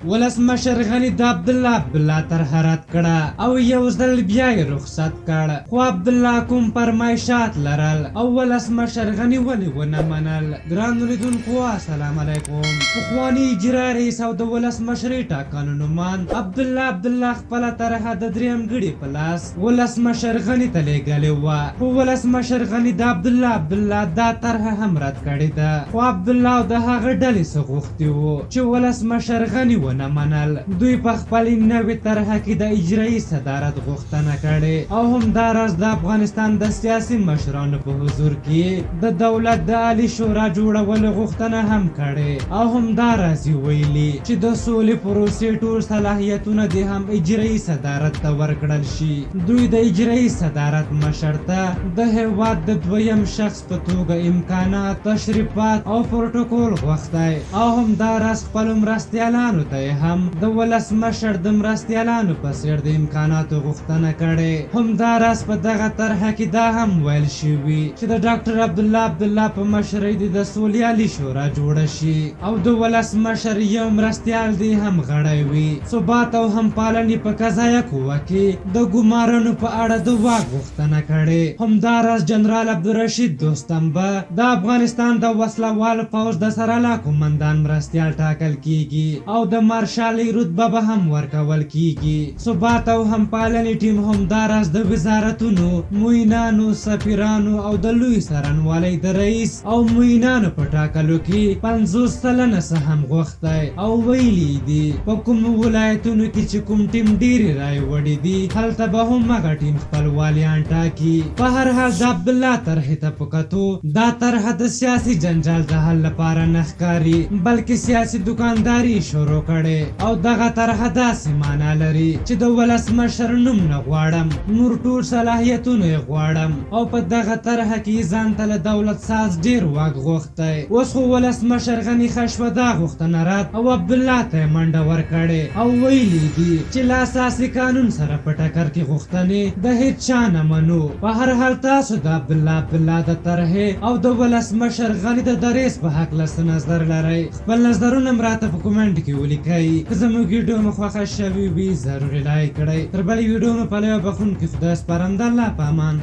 ولسمشر غني د عبدالله ترهرات کړه او یو ځل بیا یې رخصت کړ، خو عبدالله کوم فرمایشات لرل او ولسمشر غني ولې ونه منل؟ ګرانو لیدونکو السلام علیکم. پخواني اجرا رئیس او د ولسمشرۍ ټاکنو نومان عبدالله خپله طرحه د درېیم ګړي په لاس ولسمشر غني ته لیږلې وه، خو ولسمشر غني د عبدالله دا طرحه هم رد کړې ده. خو عبدالله او د هغه ډلې څه غوښتي وو چې ولسمشر غني ونه منل. دوی په خپلې نوې طرحه کې د اجرایي صدارت غوښتنه کړې او همداراز د افغانستان د سیاسي مشرانو په حضور کې د دولت د عالي شورا جوړولو غوښتنه هم کړې او همداراز یې ویلي چې د سولې پروسې ټول صلاحیتونه دې هم اجرایي صدارت ته ورکړل شي. دوی د اجرایي صدارت مشر ته د هېواد د دویم شخص په توګه امکانات، تشریفات او پروتوکول غوښتی او همداراز خپلو مرستیالانو ته هم د ولسمشر د مرستیالانو په څېر د امکاناتو غوښتنه کړې. همداراز په دغه طرحه کې دا هم ویل شوي چې د ډاکټر عبدالله په مشرۍ د سولې عالي شورا جوړه شي او د ولسمشر یو مرستیال دې هم غړی وي. ثبات او همپالنې په قضایه قوه کې د ګمارنو په اړه د واک غوښتنه کړې. همداراز جنرال عبدالرشید دوستم به د افغانستان د وسلوالو پوځ د سرعلا قومندان مرستیال ټاکل کیږي او د مارشالۍ رتبه به هم ورکول کیږي. ثبات او همپالنې ټیم همداراز د وزارتونو، معینانو، سفیرانو او د لوی څارنوالۍ د رئیس او معینانو په ټاکلو کې 50 سلنه سهم غوښتی او ویلي دي په کومو ولایتونو کې چې کوم ټیم ډېرې رایې وړې دي هلته به هم هغه ټیم خپل والیان ټاکي. په هر حال د عبدالله طرحې ته په کتو دا طرحه د سیاسي جنجال د حل لپاره نه ښکاري بلکې سیاسي دوکانداري شروع کړې او دغه طرحه داسې معنا لري چې د ولسمشر نوم نه غواړم، نور ټول صلاحیتونه یې غواړم او په دغه طرحه کې ځان ته له دولت ساز ډېر واک غوښتی. اوس خو ولسمشر غني ښه شوه دا غوښتنه رد او عبدالله ته یې منډه ورکړې او ویلي دي چې له اساسي قانون سره په ټکر کې غوښتنې د هېڅ چا نه منو. په هر حال تاسو د عبدالله د طرحې او د ولسمشر غني د دریځ په هکله څه نظر لرئ؟ خپل نظرونه م راته په کومنټ کې ولیکئ. که زموږ ویډیو مو خوښه شوې وي ضروري لایک کړئ. تر بلې ویډیو مو په لیو بخښونکي خدای سپارم. د الله په امان.